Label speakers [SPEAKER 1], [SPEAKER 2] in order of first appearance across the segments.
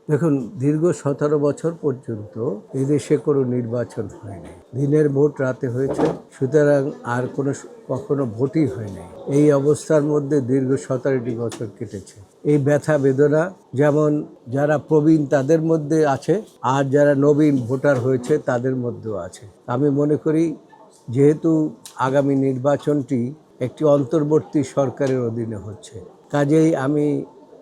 [SPEAKER 1] দেখুন, দীর্ঘ 17 বছর পর্যন্ত এদেশে কোনো নির্বাচন হয়নি। দিনের ভোট রাতে হয়েছে, সুতরাং আর কখনো ভোটই হয়নি। এই অবস্থার মধ্যে দীর্ঘ 17টি বছর কেটেছে। এই ব্যথা বেদনা যেমন যারা প্রবীণ তাদের মধ্যে আছে, আর যারা নবীন ভোটার হয়েছে তাদের মধ্যেও আছে। আমি মনে করি, যেহেতু আগামী নির্বাচনটি একটি অন্তর্বর্তী সরকারের অধীনে হচ্ছে, কাজেই আমি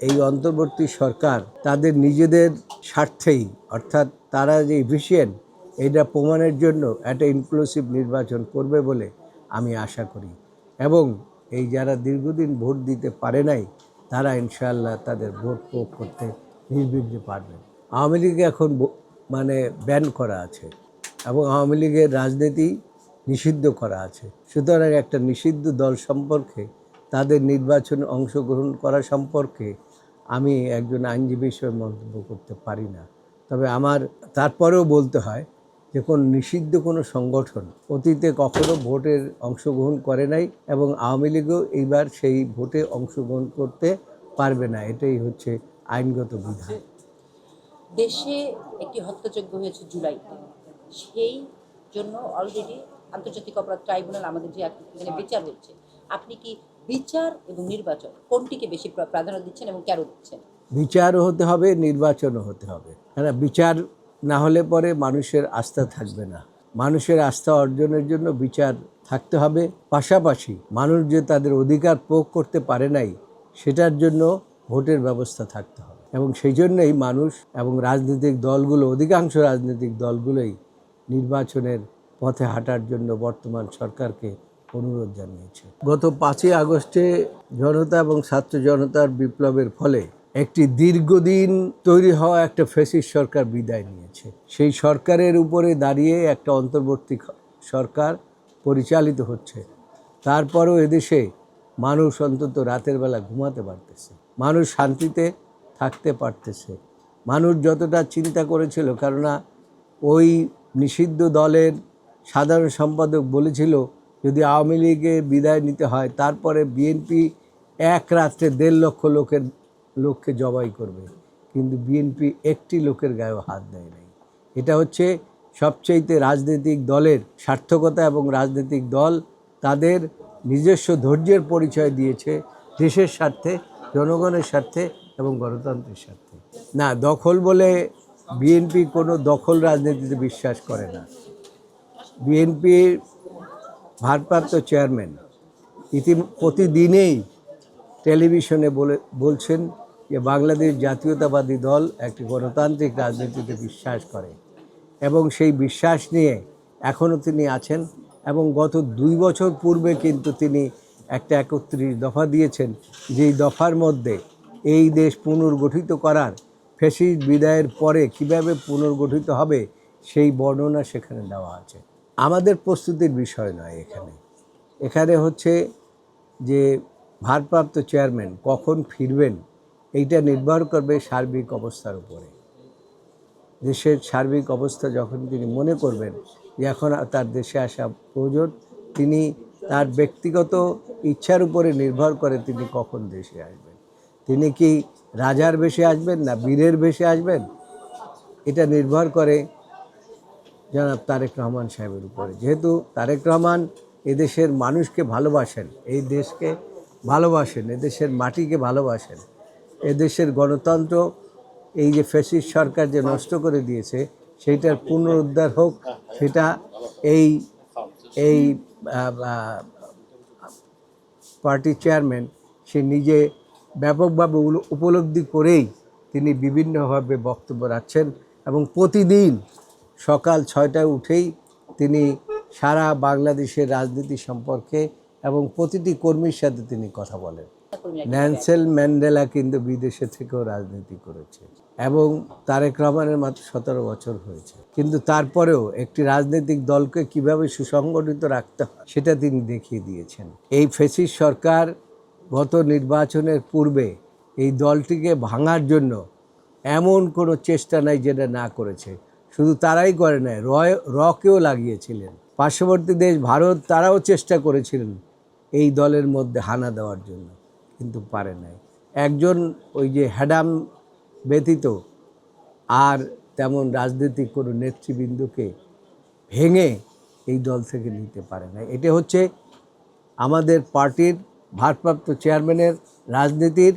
[SPEAKER 1] এই অন্তর্বর্তী সরকার তাদের নিজেদের স্বার্থেই, অর্থাৎ তারা যে এফিশিয়েন্ট, এটা প্রমাণের জন্য একটা ইনক্লুসিভ নির্বাচন করবে বলে আমি আশা করি। এবং এই যারা দীর্ঘদিন ভোট দিতে পারে নাই, তারা ইনশাআল্লাহ তাদের ভোট প্রয়োগ করতে নির্বিঘ্নে পারবেন। আওয়ামী লীগ এখন ব্যান করা আছে এবং আওয়ামী লীগের রাজনীতি নিষিদ্ধ করা আছে। সুতরাং একটা নিষিদ্ধ দল সম্পর্কে, তাদের নির্বাচনে অংশগ্রহণ করা সম্পর্কে আমি একজন আইনজীবী হিসেবে মন্তব্য করতে পারি না। তবে আমার তারপরেও বলতে হয় যে নিষিদ্ধ কোনো সংগঠন অতীতে কখনো ভোটের অংশগ্রহণ করে নাই এবং আওয়ামী লীগও এইবার সেই ভোটে অংশগ্রহণ করতে পারবে না। এটাই হচ্ছে আইনগত বিধান।
[SPEAKER 2] দেশে একটি হত্যাযজ্ঞ হয়েছে জুলাইতে, সেই জন্য অলরেডি আন্তর্জাতিক অপরাধ ট্রাইব্যুনাল আমাদের যে এখানে বিচার হচ্ছে, আপনি কি বিচার এবং নির্বাচন কোনটিকে বেশি প্রাধান্য দিচ্ছেন এবং কেন দিচ্ছেন?
[SPEAKER 1] বিচারও হতে হবে, নির্বাচনও হতে হবে। বিচার না হলে পরে মানুষের আস্থা থাকবে না। মানুষের আস্থা অর্জনের জন্য বিচার থাকতে হবে, পাশাপাশি মানুষ যে তাদের অধিকার প্রয়োগ করতে পারে নাই, সেটার জন্য ভোটের ব্যবস্থা থাকতে হবে। এবং সেই জন্যই মানুষ এবং রাজনৈতিক দলগুলো, অধিকাংশ রাজনৈতিক দলগুলোই নির্বাচনের পথে হাঁটার জন্য বর্তমান সরকারকে অনুরোধ জানিয়েছে। গত 5ই আগস্টে জনতা এবং ছাত্র জনতার বিপ্লবের ফলে একটি দীর্ঘদিন তৈরি হওয়া একটা ফ্যাসিস্ট সরকার বিদায় নিয়েছে। সেই সরকারের উপরে দাঁড়িয়ে একটা অন্তর্বর্তী সরকার পরিচালিত হচ্ছে। তারপরও এদেশে মানুষ অন্তত রাতের বেলা ঘুমাতে পারতেছে, মানুষ শান্তিতে থাকতে পারতেছে। মানুষ যতটা চিন্তা করেছিল, কেননা ওই নিষিদ্ধ দলের সাধারণ সম্পাদক বলেছিল যদি আওয়ামী লীগের বিদায় নিতে হয়, তারপরে বিএনপি এক রাত্রে 1.5 লক্ষ লোককে জবাই করবে, কিন্তু বিএনপি একটি লোকের গায়েও হাত দেয় নাই। এটা হচ্ছে সবচেয়েতে রাজনৈতিক দলের সার্থকতা, এবং রাজনৈতিক দল তাদের নিজস্ব ধৈর্যের পরিচয় দিয়েছে দেশের স্বার্থে, জনগণের স্বার্থে এবং গণতন্ত্রের স্বার্থে। না, দখল বলে বিএনপি কোনো দখল রাজনীতিতে বিশ্বাস করে না। বিএনপির ভারপ্রাপ্ত চেয়ারম্যান প্রতিদিনেই টেলিভিশনে বলছেন যে বাংলাদেশ জাতীয়তাবাদী দল একটি গণতান্ত্রিক রাজনীতিতে বিশ্বাস করে, এবং সেই বিশ্বাস নিয়ে এখনও তিনি আছেন। এবং গত 2 বছর পূর্বে কিন্তু তিনি একটা 31 দফা দিয়েছেন, যেই দফার মধ্যে এই দেশ পুনর্গঠিত করার, ফ্যাসিস্ট বিদায়ের পরে কিভাবে পুনর্গঠিত হবে সেই বর্ণনা সেখানে দেওয়া আছে। আমাদের প্রস্তুতির বিষয় নয় এখানে হচ্ছে যে ভারপ্রাপ্ত চেয়ারম্যান কখন ফিরবেন, এইটা নির্ভর করবে সার্বিক অবস্থার উপরে। দেশের সার্বিক অবস্থা যখন তিনি মনে করবেন যে এখন তার দেশে আসা প্রয়োজন, তিনি তার ব্যক্তিগত ইচ্ছার উপরে নির্ভর করে তিনি কখন দেশে আসবেন। তিনি কি রাজার বেশে আসবেন না বীরের বেশে আসবেন, এটা নির্ভর করে জনাব তারেক রহমান সাহেবের উপরে। যেহেতু তারেক রহমান এদেশের মানুষকে ভালোবাসেন, এই দেশকে ভালোবাসেন, এদেশের মাটিকে ভালোবাসেন, এদেশের গণতন্ত্র এই যে ফ্যাসিস্ট সরকার যে নষ্ট করে দিয়েছে সেইটার পুনরুদ্ধার হোক, সেটা এই এই পার্টির চেয়ারম্যান সে নিজে ব্যাপকভাবে উপলব্ধি করেই তিনি বিভিন্নভাবে বক্তব্য রাখছেন। এবং প্রতিদিন সকাল 6টায় উঠেই তিনি সারা বাংলাদেশের রাজনীতি সম্পর্কে এবং প্রতিটি কর্মীর সাথে তিনি কথা বলেন। নেলসন ম্যান্ডেলা কিন্তু বিদেশে থেকেও রাজনীতি করেছে, এবং তারেক রহমানের মাত্র 17 বছর হয়েছে, কিন্তু তারপরেও একটি রাজনৈতিক দলকে কিভাবে সুসংগঠিত রাখতে হয় সেটা তিনি দেখিয়ে দিয়েছেন। এই ফ্যাসিস্ট সরকার গত নির্বাচনের পূর্বে এই দলটিকে ভাঙার জন্য এমন কোনো চেষ্টা নাই যেটা না করেছে। শুধু তারাই করে নাই, রকেও লাগিয়েছিলেন। পার্শ্ববর্তী দেশ ভারত, তারাও চেষ্টা করেছিলেন এই দলের মধ্যে হানা দেওয়ার জন্য, কিন্তু পারে নাই। একজন ওই যে হ্যাডাম ব্যতীত আর তেমন রাজনৈতিক কোনো নেতৃবৃন্দকে ভেঙে এই দল থেকে নিতে পারে না। এটা হচ্ছে আমাদের পার্টির ভারপ্রাপ্ত চেয়ারম্যানের রাজনীতির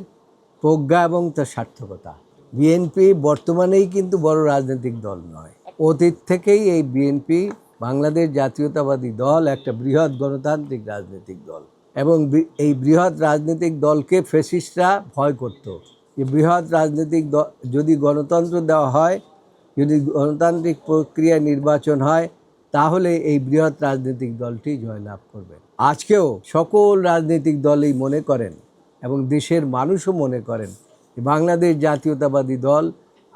[SPEAKER 1] প্রজ্ঞা এবং তার সার্থকতা। বিএনপি বর্তমানেই কিন্তু বড় রাজনৈতিক দল নয়, অতীত থেকেই এই বিএনপি বাংলাদেশ জাতীয়তাবাদী দল একটা বৃহৎ গণতান্ত্রিক রাজনৈতিক দল, এবং এই বৃহৎ রাজনৈতিক দলকে ফ্যাসিস্টরা ভয় করত। যে বৃহৎ রাজনৈতিক দল যদি গণতন্ত্র দেওয়া হয়, যদি গণতান্ত্রিক প্রক্রিয়ায় নির্বাচন হয়, তাহলে এই বৃহৎ রাজনৈতিক দলটি জয়লাভ করবে। আজকেও সকল রাজনৈতিক দলই মনে করেন এবং দেশের মানুষও মনে করেন যে বাংলাদেশ জাতীয়তাবাদী দল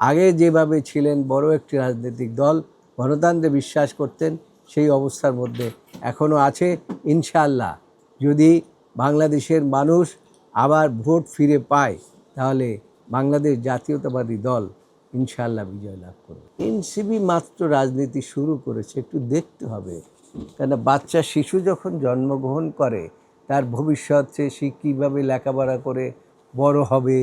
[SPEAKER 1] আগে যেভাবে ছিলেন বড় একটি রাজনৈতিক দল, গণতন্ত্রে বিশ্বাস করতেন, সেই অবস্থার মধ্যে এখনও আছে। ইনশাআল্লাহ যদি বাংলাদেশের মানুষ আবার ভোট ফিরে পায়, তাহলে বাংলাদেশ জাতীয়তাবাদী দল ইনশাআল্লাহ বিজয় লাভ করবে। এনসিপি মাত্র রাজনীতি শুরু করেছে, একটু দেখতে হবে। কেন বাচ্চা শিশু যখন জন্মগ্রহণ করে, তার ভবিষ্যৎ সে কীভাবে লেখাপড়া করে বড় হবে,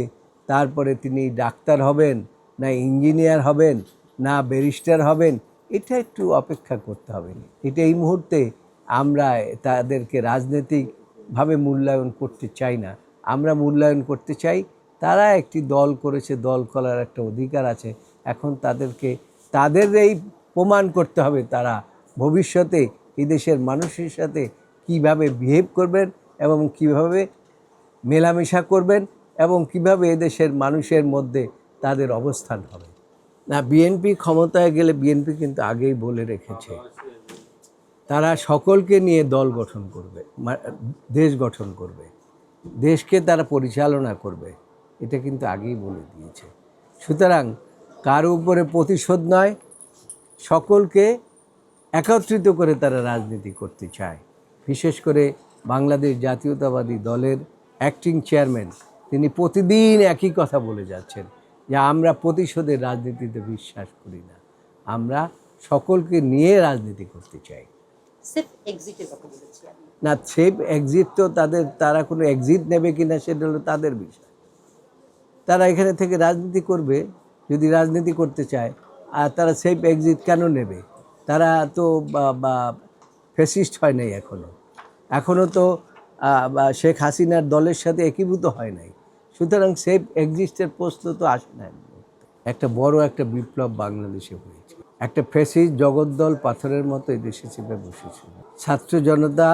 [SPEAKER 1] তারপরে তিনি ডাক্তার হবেন না ইঞ্জিনিয়ার হবেন না ব্যারিস্টার হবেন, এটা একটু অপেক্ষা করতে হবে। এটা এই মুহূর্তে আমরা তাদেরকে রাজনৈতিকভাবে মূল্যায়ন করতে চাই না। আমরা মূল্যায়ন করতে চাই তারা একটি দল করেছে, দল করার একটা অধিকার আছে। এখন তাদেরকে তাদেরই প্রমাণ করতে হবে তারা ভবিষ্যতে এই দেশের মানুষের সাথে কিভাবে বিহেভ করবেন এবং কিভাবে মেলামেশা করবেন এবং কিভাবে এদেশের মানুষের মধ্যে তাদের অবস্থান হবে। না, বিএনপি ক্ষমতায় গেলে বিএনপি কিন্তু আগেই বলে রেখেছে তারা সকলকে নিয়ে দল গঠন করবে, দেশ গঠন করবে, দেশকে তারা পরিচালনা করবে, এটা কিন্তু আগেই বলে দিয়েছে। সুতরাং কারো উপরে প্রতিশোধ নয়, সকলকে একত্রিত করে তারা রাজনীতি করতে চায়। বিশেষ করে বাংলাদেশ জাতীয়তাবাদী দলের অ্যাক্টিং চেয়ারম্যান তিনি প্রতিদিন একই কথা বলে যাচ্ছেন যে আমরা প্রতিশোধের রাজনীতিতে বিশ্বাস করি না, আমরা সকলকে নিয়ে রাজনীতি করতে চাই।
[SPEAKER 2] সেফ এক্সিটের কথা বলেছি আমি।
[SPEAKER 1] না, সেফ এক্সিট তো তারা কোনো এক্সিট নেবে কিনা সেটা হলো তাদের বিষয়। তারা এখানে থেকে রাজনীতি করবে যদি রাজনীতি করতে চায়। আর তারা সেফ এক্সিট কেন নেবে? তারা তো ফ্যাসিস্ট হয় নাই এখনও তো শেখ হাসিনার দলের সাথে একীভূত হয় নাই। সুতরাং সেফ এক্সিস্টের প্রশ্ন তো আসে না। একটা বড় একটা বিপ্লব বাংলাদেশে হয়েছে, একটা ফ্যাসিস্ট জগদ্দল পাথরের মতো এই দেশে চেপে বসেছিল। ছাত্র জনতা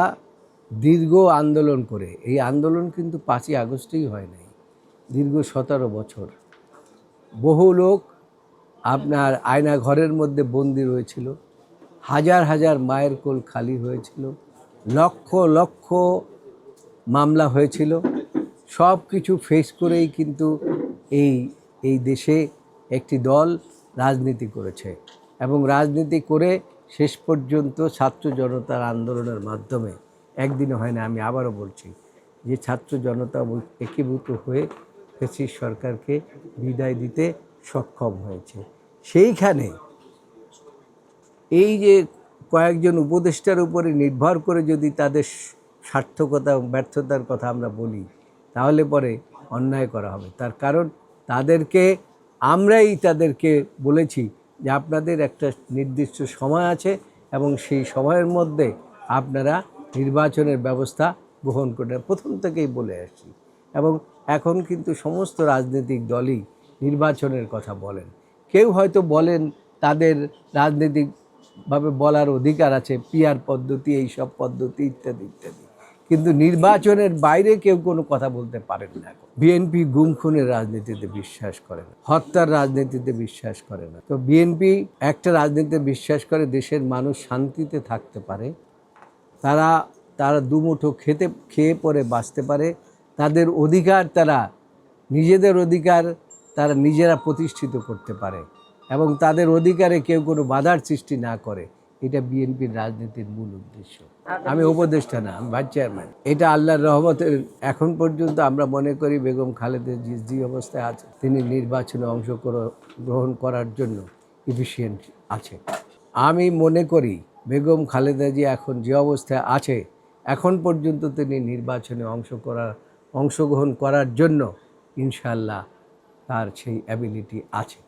[SPEAKER 1] দীর্ঘ আন্দোলন করে, এই আন্দোলন কিন্তু 5ই আগস্টেই হয় নাই, দীর্ঘ 17 বছর। বহু লোক আপনার আয়না ঘরের মধ্যে বন্দি রয়েছিল, হাজার হাজার মায়ের কোল খালি হয়েছিল, লক্ষ লক্ষ মামলা হয়েছিল। সব কিছু ফেস করেই কিন্তু এই দেশে একটি দল রাজনীতি করেছে, এবং রাজনীতি করে শেষ পর্যন্ত ছাত্র জনতার আন্দোলনের মাধ্যমে, একদিনে হয় না, আমি আবারও বলছি যে ছাত্র জনতা একীভূত হয়ে ফ্যাসিস্ট সরকারকে বিদায় দিতে সক্ষম হয়েছে। সেইখানে এই যে কয়েকজন উপদেষ্টার উপরে নির্ভর করে যদি তাদের সার্থকতা ব্যর্থতার কথা আমরা বলি, তাহলে পরে অন্যায় করা হবে। তার কারণ তাদেরকে বলেছি যে আপনাদের একটা নির্দিষ্ট সময় আছে এবং সেই সময়ের মধ্যে আপনারা নির্বাচনের ব্যবস্থা গ্রহণ করে, প্রথম থেকেই বলে আসছি। এবং এখন কিন্তু সমস্ত রাজনৈতিক দলই নির্বাচনের কথা বলেন। কেউ হয়তো বলেন তাদের রাজনৈতিকভাবে বলার অধিকার আছে, পিআর পদ্ধতি, এইসব পদ্ধতি ইত্যাদি ইত্যাদি, কিন্তু নির্বাচনের বাইরে কেউ কোনো কথা বলতে পারেন না। বিএনপি গুম খুনের রাজনীতিতে বিশ্বাস করে না, হত্যার রাজনীতিতে বিশ্বাস করে না। তো বিএনপি একটা রাজনীতিতে বিশ্বাস করে দেশের মানুষ শান্তিতে থাকতে পারে, তারা দুমুঠো খেয়ে পরে বাঁচতে পারে, তাদের অধিকার নিজেদের অধিকার তারা নিজেরা প্রতিষ্ঠিত করতে পারে, এবং তাদের অধিকারে কেউ কোনো বাধার সৃষ্টি না করে। এটা বিএনপির রাজনীতির মূল উদ্দেশ্য। আমি উপদেষ্টা না, আমি ভাইস চেয়ারম্যান। এটা আল্লাহর রহমতের এখন পর্যন্ত আমরা মনে করি বেগম খালেদা যে অবস্থায় আছে, তিনি নির্বাচনে অংশগ্রহণ করার জন্য এফিশিয়েন্ট আছে। আমি মনে করি বেগম খালেদা জি এখন যে অবস্থায় আছে, এখন পর্যন্ত তিনি নির্বাচনে অংশগ্রহণ করার জন্য ইনশাআল্লাহ তার সেই অ্যাবিলিটি আছে।